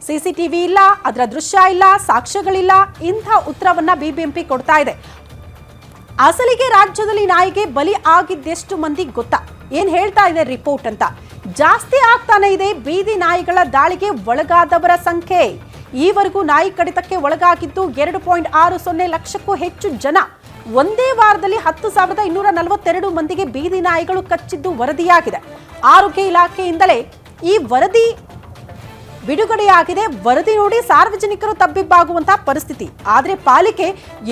CCTV ಇಲ್ಲ, ಅದರ ದೃಶ್ಯ ಇಲ್ಲ, ಸಾಕ್ಷ್ಯಗಳಿಲ್ಲ, ಇಂಥ ಉತ್ತರವನ್ನ ಬಿಬಿಎಂಪಿ ಕೊಡ್ತಾ ಇದೆ. ಅಸಲಿಗೆ ರಾಜ್ಯದಲ್ಲಿ ನಾಯಿಗೆ ಬಲಿ ಆಗಿದ್ದೆಷ್ಟು ಮಂದಿ ಗೊತ್ತಾ? ಏನ್ ಹೇಳ್ತಾ ಇದೆ ರಿಪೋರ್ಟ್ ಅಂತ? ಜಾಸ್ತಿ ಆಗ್ತಾನೆ ಇದೆ ಬೀದಿ ನಾಯಿಗಳ ದಾಳಿಗೆ ಒಳಗಾದವರ ಸಂಖ್ಯೆ. ಈವರೆಗೂ ನಾಯಿ ಕಡಿತಕ್ಕೆ ಒಳಗಾಗಿದ್ದು 2.60 ಲಕ್ಷಕ್ಕೂ ಹೆಚ್ಚು ಜನ. ಒಂದೇ ವಾರದಲ್ಲಿ 10,242 ಮಂದಿಗೆ ಬೀದಿ ನಾಯಿಗಳು ಕಚ್ಚಿದ್ದು ವರದಿಯಾಗಿದೆ. ಆರೋಗ್ಯ ಇಲಾಖೆಯಿಂದಲೇ ಈ ವರದಿ ಬಿಡುಗಡೆಯಾಗಿದೆ. ವರದಿ ನೋಡಿ ಸಾರ್ವಜನಿಕರು ತಬ್ಬಿಬ್ಬಾಗುವಂತಹ ಪರಿಸ್ಥಿತಿ. ಆದ್ರೆ ಪಾಲಿಕೆ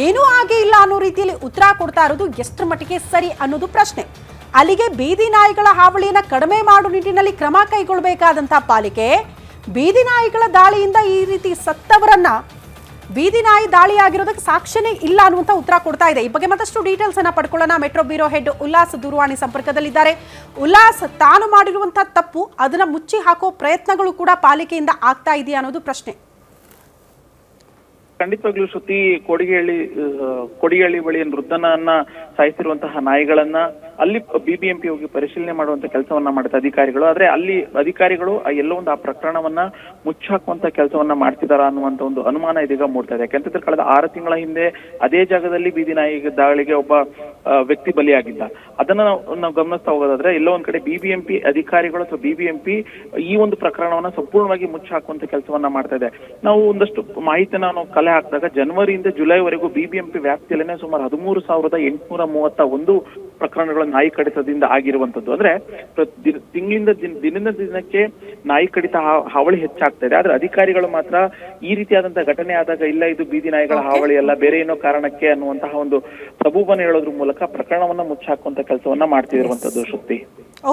ಏನೂ ಆಗೇ ಇಲ್ಲ ಅನ್ನೋ ರೀತಿಯಲ್ಲಿ ಉತ್ತರ ಕೊಡ್ತಾ ಇರೋದು ಎಷ್ಟರ ಮಟ್ಟಿಗೆ ಸರಿ ಅನ್ನೋದು ಪ್ರಶ್ನೆ. ಅಲ್ಲಿಗೆ ಬೀದಿ ನಾಯಿಗಳ ಹಾವಳಿಯನ್ನ ಕಡಿಮೆ ಮಾಡುವ ನಿಟ್ಟಿನಲ್ಲಿ ಕ್ರಮ ಕೈಗೊಳ್ಳಬೇಕಾದಂತಹ ಪಾಲಿಕೆ ಬೀದಿ ನಾಯಿಗಳ ದಾಳಿಯಿಂದ ಈ ರೀತಿ ಸತ್ತವರನ್ನ ಬೀದಿ ನಾಯಿ ದಾಳಿಯಾಗಿರೋದಕ್ಕೆ ಸಾಕ್ಷ್ಯನೇ ಇಲ್ಲ ಅನ್ನುವಂಥ ಉತ್ತರ ಕೊಡ್ತಾ ಇದೆ. ಈ ಬಗ್ಗೆ ಮತ್ತಷ್ಟು ಡೀಟೇಲ್ಸ್ ಅನ್ನ ಪಡ್ಕೊಳ್ಳೋಣ. ಮೆಟ್ರೋ ಬ್ಯೂರೋ ಹೆಡ್ ಉಲ್ಲಾಸ್ ದೂರವಾಣಿ ಸಂಪರ್ಕದಲ್ಲಿದ್ದಾರೆ. ಉಲ್ಲಾಸ್, ತಾನು ಮಾಡಿರುವಂತಹ ತಪ್ಪು ಅದನ್ನ ಮುಚ್ಚಿ ಹಾಕೋ ಪ್ರಯತ್ನಗಳು ಕೂಡ ಪಾಲಿಕೆಯಿಂದ ಆಗ್ತಾ ಇದೆಯಾ ಅನ್ನೋದು ಪ್ರಶ್ನೆ. ಖಂಡಿತವಾಗ್ಲೂ ಶ್ರುತಿ, ಕೊಡಿಗೇಳಿ ಬಳಿ ವೃದ್ಧನನ್ನ ಸಾಯಿಸಿರುವಂತಹ ನಾಯಿಗಳನ್ನ ಅಲ್ಲಿ ಬಿಬಿಎಂಪಿ ಹೋಗಿ ಪರಿಶೀಲನೆ ಮಾಡುವಂತ ಕೆಲಸವನ್ನ ಮಾಡುತ್ತೆ ಅಧಿಕಾರಿಗಳು. ಆದ್ರೆ ಅಲ್ಲಿ ಅಧಿಕಾರಿಗಳು ಎಲ್ಲೋ ಒಂದು ಆ ಪ್ರಕರಣವನ್ನ ಮುಚ್ಚಾಕುವಂತ ಕೆಲಸವನ್ನ ಮಾಡ್ತಿದಾರ ಅನ್ನುವಂತ ಒಂದು ಅನುಮಾನ ಇದೀಗ ಮೂಡ್ತಾ ಇದೆ. ಯಾಕಂತಂದ್ರೆ ಕಳೆದ 6 ತಿಂಗಳ ಹಿಂದೆ ಅದೇ ಜಾಗದಲ್ಲಿ ಬೀದಿ ನಾಯಿ ದಾಳಿಗೆ ಒಬ್ಬ ವ್ಯಕ್ತಿ ಬಲಿಯಾಗಿದ್ದ. ಅದನ್ನ ನಾವು ಗಮನಿಸ್ತಾ ಹೋಗೋದಾದ್ರೆ ಎಲ್ಲೋ ಒಂದ್ ಕಡೆ ಬಿಬಿಎಂಪಿ ಅಧಿಕಾರಿಗಳು ಅಥವಾ ಬಿಬಿಎಂಪಿ ಈ ಒಂದು ಪ್ರಕರಣವನ್ನ ಸಂಪೂರ್ಣವಾಗಿ ಮುಚ್ಚಾಕುವಂತ ಕೆಲಸವನ್ನ ಮಾಡ್ತಾ ಇದೆ. ನಾವು ಒಂದಷ್ಟು ಮಾಹಿತಿನ ನಾವು ಕಲೆ ಹಾಕಿದಾಗ ಜನವರಿಯಿಂದ ಜುಲೈವರೆಗೂ ಬಿಬಿಎಂಪಿ ವ್ಯಾಪ್ತಿಯಲ್ಲೇನೆ ಸುಮಾರು 13,831 ಪ್ರಕರಣಗಳು ನಾಯಿ ಕಡಿತದಿಂದ ಆಗಿರುವಂತದ್ದು. ಅಂದ್ರೆ ತಿಂಗಳಿಂದ ದಿನದಿಂದ ದಿನಕ್ಕೆ ನಾಯಿ ಕಡಿತ ಹಾವಳಿ ಹೆಚ್ಚಾಗ್ತಾ ಇದೆ. ಆದ್ರೆ ಅಧಿಕಾರಿಗಳು ಮಾತ್ರ ಈ ರೀತಿಯಾದಂತಹ ಘಟನೆ ಆದಾಗ ಇಲ್ಲ ಇದು ಬೀದಿ ನಾಯಿಗಳ ಹಾವಳಿ ಅಲ್ಲ, ಬೇರೆ ಏನೋ ಕಾರಣಕ್ಕೆ ಅನ್ನುವಂತಹ ಒಂದು ಸಬೂಬನ್ನು ಹೇಳೋದ್ರ ಮೂಲಕ ಪ್ರಕರಣವನ್ನ ಮುಚ್ಚಾಕುವಂತ ಕೆಲಸವನ್ನ ಮಾಡ್ತಿರುವಂತದ್ದು. ಶ್ರುತಿ.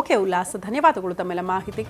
ಓಕೆ ಉಲ್ಲಾಸ್, ಧನ್ಯವಾದಗಳು ತಮ್ಮೆಲ್ಲ ಮಾಹಿತಿ.